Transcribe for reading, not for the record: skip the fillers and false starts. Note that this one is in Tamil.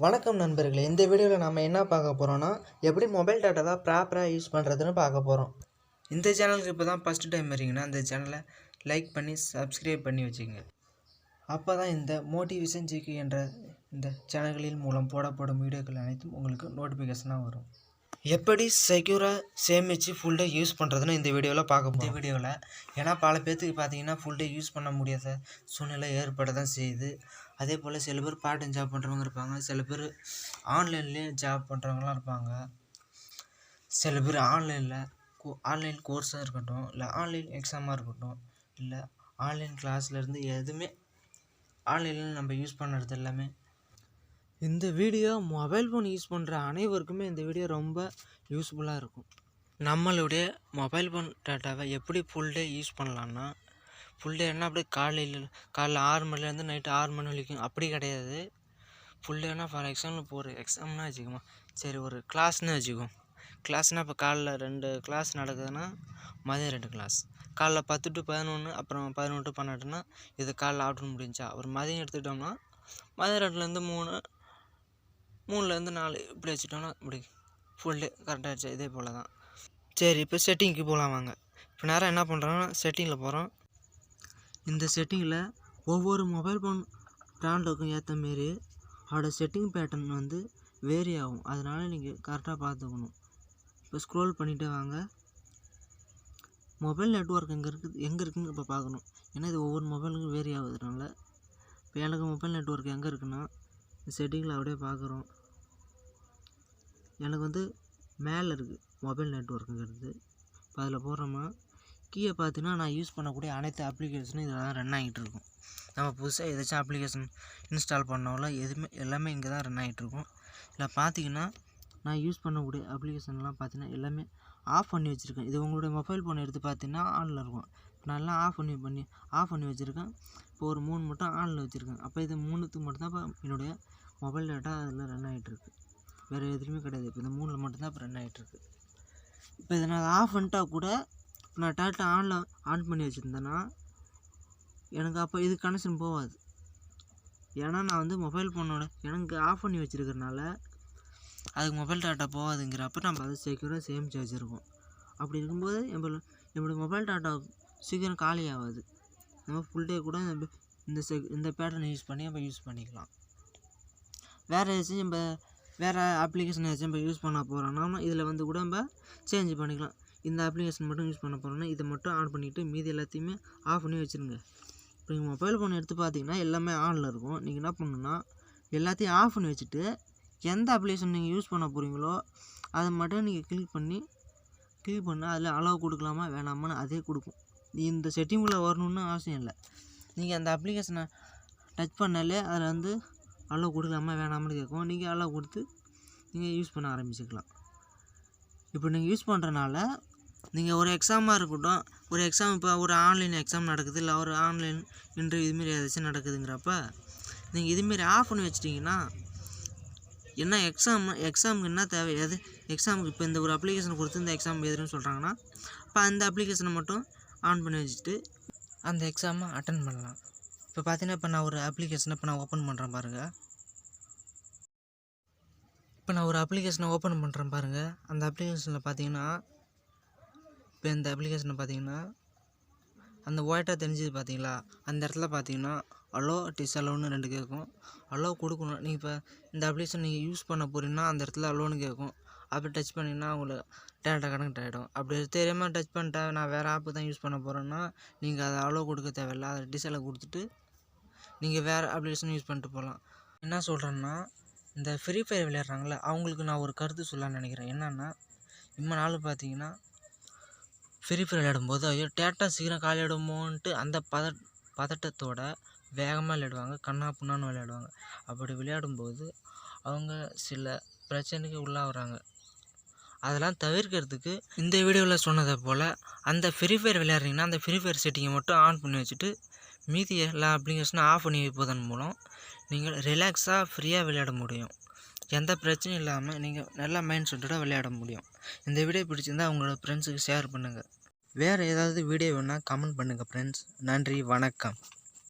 வணக்கம் நண்பர்களே, இந்த வீடியோவில் நம்ம என்ன பார்க்க போகிறோன்னா எப்படி மொபைல் டேட்டாவை ப்ராப்பராக யூஸ் பண்ணுறதுன்னு பார்க்க போகிறோம். இந்த சேனலுக்கு இப்போ தான் ஃபஸ்ட்டு டைம் வரீங்கன்னா இந்த சேனலை லைக் பண்ணி சப்ஸ்கிரைப் பண்ணி வச்சுக்கோங்க. அப்போ தான் இந்த மோட்டிவேஷன் ஜிகே என்ற இந்த சேனல்களின் மூலம் போடப்படும் வீடியோக்கள் அனைத்தும் உங்களுக்கு நோட்டிஃபிகேஷனாக வரும். எப்படி செக்யூராக சேமித்து ஃபுல் டே யூஸ் பண்ணுறதுன்னு இந்த வீடியோவில் பார்க்க போகிறோம். இந்த வீடியோவில் ஏன்னா பல பேர்த்துக்கு பார்த்தீங்கன்னா ஃபுல் டே யூஸ் பண்ண முடியாத சூழ்நிலை ஏற்பட தான் செய்யுது. அதே போல் சில பேர் பார்ட் டைம் ஜாப் பண்ணுறவங்க இருப்பாங்க, சில பேர் ஆன்லைன்லேயே ஜாப் பண்ணுறவங்களாம் இருப்பாங்க, சில பேர் ஆன்லைன் கோர்ஸாக இருக்கட்டும், இல்லை ஆன்லைன் எக்ஸாமாக இருக்கட்டும், இல்லை ஆன்லைன் கிளாஸ்லேருந்து எதுவுமே ஆன்லைனில் நம்ம யூஸ் பண்ணுறது எல்லாமே. இந்த வீடியோ மொபைல் ஃபோன் யூஸ் பண்ணுற அனைவருக்குமே இந்த வீடியோ ரொம்ப யூஸ்ஃபுல்லாக இருக்கும். நம்மளுடைய மொபைல் ஃபோன் டேட்டாவை எப்படி ஃபுல் டே யூஸ் பண்ணலான்னா, ஃபுல் டேன்னா அப்படியே காலைல 6 மணிலேருந்து நைட்டு 6 மணி வரைக்கும் அப்படி கிடையாது. ஃபுல் டேனா ஃபார் எக்ஸாம்பிள் இப்போ ஒரு எக்ஸாம்னா வச்சுக்கோமா, சரி ஒரு கிளாஸ்னு வச்சுக்கோம். கிளாஸ்னால் இப்போ காலைல 2 கிளாஸ் நடக்குதுன்னா மதியம் 2 கிளாஸ், காலைல 10 to 11, அப்புறம் 11 to 12னா இது காலைல ஆஃப்டர்நூன் முடிஞ்சா. அப்புறம் மதியம் எடுத்துக்கிட்டோம்னா மதியம் 2லேருந்து 3, 3லேருந்து 4 இப்படி வச்சுட்டோம்னா இப்படி ஃபுல் டே கரெக்டாகிடுச்சு. இதே போல் தான். சரி, இப்போ செட்டிங்க்கு போகலாம் வாங்க. இப்போ நேரம் என்ன பண்ணுறோன்னா செட்டிங்கில் போகிறோம். இந்த செட்டிங்கில் ஒவ்வொரு மொபைல் ஃபோன் பிராண்டுக்கும் ஏற்ற மாரி அதோட செட்டிங் பேட்டர்ன் வந்து வேரி ஆகும். அதனால் நீங்கள் கரெக்டாக பார்த்துக்கணும். இப்போ ஸ்க்ரோல் பண்ணிகிட்டே வாங்க. மொபைல் நெட்ஒர்க் எங்கே இருக்குதுன்னு இப்போ பார்க்கணும். ஏன்னா இது ஒவ்வொரு மொபைலுக்கும் வேரி ஆகுதுனால. இப்போ எனக்கு மொபைல் நெட்ஒர்க் எங்கே இருக்குன்னா செட்டிங்கில் அப்படியே பார்க்குறோம். எனக்கு வந்து மேலே இருக்குது மொபைல் நெட்ஒர்க்குங்கிறது. இப்போ அதில் போடுறோமா, கீழே பார்த்தீங்கன்னா நான் யூஸ் பண்ணக்கூடிய அனைத்து அப்ளிகேஷனும் இதில் தான் ரன் ஆகிட்டு இருக்கும். நம்ம புதுசாக ஏதாச்சும் அப்ளிகேஷன் இன்ஸ்டால் பண்ணோம்ல எல்லாமே இங்கே தான் ரன் ஆகிட்ருக்கும். இதில் பார்த்தீங்கன்னா நான் யூஸ் பண்ணக்கூடிய அப்ளிகேஷன்லாம் பார்த்தீங்கன்னா எல்லாமே ஆஃப் பண்ணி வச்சுருக்கேன். இது உங்களுடைய மொபைல் ஃபோன் எடுத்து பார்த்தீங்கன்னா ஆனில் இருக்கும். இப்போ நான் எல்லாம் ஆஃப் பண்ணி வச்சுருக்கேன். இப்போ ஒரு 3 மட்டும் ஆனில் வச்சுருக்கேன். அப்போ இது 3த்துக்கு மட்டும்தான் இப்போ என்னுடைய மொபைல் டேட்டா அதில் ரன் ஆகிட்டுருக்கு. வேறு எதுலேயுமே கிடையாது. இப்போ இந்த 3ல் மட்டும்தான் இப்போ ரன் ஆகிட்டுருக்கு. இப்போ இதை நான் ஆஃப் பண்ணிட்டா கூட நான் டேட்டா ஆன் பண்ணி வச்சுருந்தேன்னா எனக்கு அப்போ இது கனெக்ஷன் போகாது. ஏன்னா நான் வந்து மொபைல் ஃபோனோட எனக்கு ஆஃப் பண்ணி வச்சுருக்கிறனால அதுக்கு மொபைல் டேட்டா போகாதுங்கிறப்ப நம்ம அதை செக்யூராக சேமித்து வச்சுருக்கோம். அப்படி இருக்கும்போது நம்மளோட மொபைல் டேட்டா சீக்கிரம் காலி ஆகாது. நம்ம ஃபுல் டே கூட இந்த பேட்டர்னை யூஸ் பண்ணிக்கலாம். வேறு ஏதாச்சும் நம்ம வேறு அப்ளிகேஷன் ஏதாச்சும் நம்ம யூஸ் பண்ண போகிறோம்னா இதில் வந்து கூட நம்ம சேஞ்ச் பண்ணிக்கலாம். இந்த அப்ளிகேஷன் மட்டும் யூஸ் பண்ண போகிறோன்னா இதை மட்டும் ஆன் பண்ணிவிட்டு மீதி எல்லாத்தையுமே ஆஃப் பண்ணி வச்சுருங்க. இப்போ நீங்கள் மொபைல் ஃபோன் எடுத்து பார்த்தீங்கன்னா எல்லாமே ஆனில் இருக்கும். நீங்கள் என்ன பண்ணணுன்னா எல்லாத்தையும் ஆஃப் பண்ணி வச்சுட்டு எந்த அப்ளிகேஷன் நீங்கள் யூஸ் பண்ண போகிறீங்களோ அதை மட்டும் நீங்கள் கிளிக் பண்ணால் அதில் அலோவ் கொடுக்கலாமா வேணாமான்னு அதே கொடுக்கும். இந்த செட்டிங்குள்ளே வரணுன்னு அவசியம் இல்லை. நீங்கள் அந்த அப்ளிகேஷனை டச் பண்ணாலே அதில் வந்து அலோவ் கொடுக்கலாமா வேணாமான்னு கேட்கும். நீங்கள் அலோவ் கொடுத்து நீங்கள் யூஸ் பண்ண ஆரம்பிச்சுக்கலாம். இப்போ நீங்கள் யூஸ் பண்ணுறனால நீங்கள் ஒரு எக்ஸாமாக இருக்கட்டும், இப்போ ஒரு ஆன்லைன் எக்ஸாம் நடக்குது, இல்லை ஒரு ஆன்லைன் இன்டர்வியூ இதுமாரி ஏதாச்சும் நடக்குதுங்கிறப்ப நீங்கள் இதுமாரி ஆஃப் பண்ணி வச்சிட்டிங்கன்னா என்ன எக்ஸாமுக்கு என்ன தேவை, எக்ஸாமுக்கு இப்போ இந்த ஒரு அப்ளிகேஷனை கொடுத்து இந்த எக்ஸாம் எதுன்னு சொல்கிறாங்கன்னா இப்போ அந்த அப்ளிகேஷனை மட்டும் ஆன் பண்ணி வச்சுட்டு அந்த எக்ஸாமை அட்டன் பண்ணலாம். இப்போ பார்த்தீங்கன்னா இப்போ நான் ஒரு அப்ளிகேஷனை ஓப்பன் பண்ணுறேன் பாருங்கள். அந்த அப்ளிகேஷனில் பார்த்தீங்கன்னா இப்போ இந்த அப்ளிகேஷனை பார்த்தீங்கன்னா அந்த ஒயிட்டாக தெரிஞ்சது பார்த்தீங்களா, அந்த இடத்துல பார்த்தீங்கன்னா அலோ டிஸ்அலோன்னு 2 கேட்கும். அலோ கொடுக்கணும். நீங்கள் இப்போ இந்த அப்ளிகேஷன் நீங்கள் யூஸ் பண்ண போகிறீங்கன்னா அந்த இடத்துல அலோன்னு கேட்கும். அப்படி டச் பண்ணிங்கன்னா உங்களுக்கு டேட்டா கனெக்ட் ஆகிடும். அப்படி தெரியாமல் டச் பண்ணிட்டேன் நான் வேறு ஆப்பு தான் யூஸ் பண்ண போகிறேன்னா நீங்கள் அதை அலோ கொடுக்க தேவையில்லை. அதை டிஸ்அலோ கொடுத்துட்டு நீங்கள் வேறு அப்ளிகேஷன் யூஸ் பண்ணிட்டு போகலாம். என்ன சொல்கிறேன்னா, இந்த ஃப்ரீ ஃபயர் விளையாடுறாங்களே அவங்களுக்கு நான் ஒரு கருத்து சொல்லலான்னு நினைக்கிறேன். என்னென்னா, இம்மா நாள் பார்த்தீங்கன்னா ஃப்ரீ ஃபயர் விளையாடும்போது ஐயோ டேட்டா சீக்கிரம் காலி ஆகிடுமோன்ட்டு அந்த பதட்டத்தோட வேகமாக விளையாடுவாங்க, கண்ணா புண்ணான்னு விளையாடுவாங்க. அப்படி விளையாடும்போது அவங்க சில பிரச்சனைக்கு உள்ளாகிறாங்க. அதெல்லாம் தவிர்க்கிறதுக்கு இந்த வீடியோவில் சொன்னதை போல் அந்த ஃப்ரீ ஃபயர் விளையாடுறீங்கன்னா அந்த ஃப்ரீ ஃபயர் செட்டிங்கை மட்டும் ஆன் பண்ணி வச்சுட்டு மீதி எல்லா அப்ளிகேஷனும் ஆஃப் பண்ணி வைப்பதன் மூலம் நீங்கள் ரிலாக்ஸாக ஃப்ரீயாக விளையாட முடியும். எந்த பிரச்சனையும் இல்லாமல் நீங்கள் நல்லா மைண்ட் செட்டோட விளையாட முடியும். இந்த வீடியோ பிடிச்சிருந்தால் உங்களோட ஃப்ரெண்ட்ஸுக்கு ஷேர் பண்ணுங்கள். வேறு ஏதாவது வீடியோ வேணால் கமெண்ட் பண்ணுங்கள் ஃப்ரெண்ட்ஸ். நன்றி, வணக்கம்.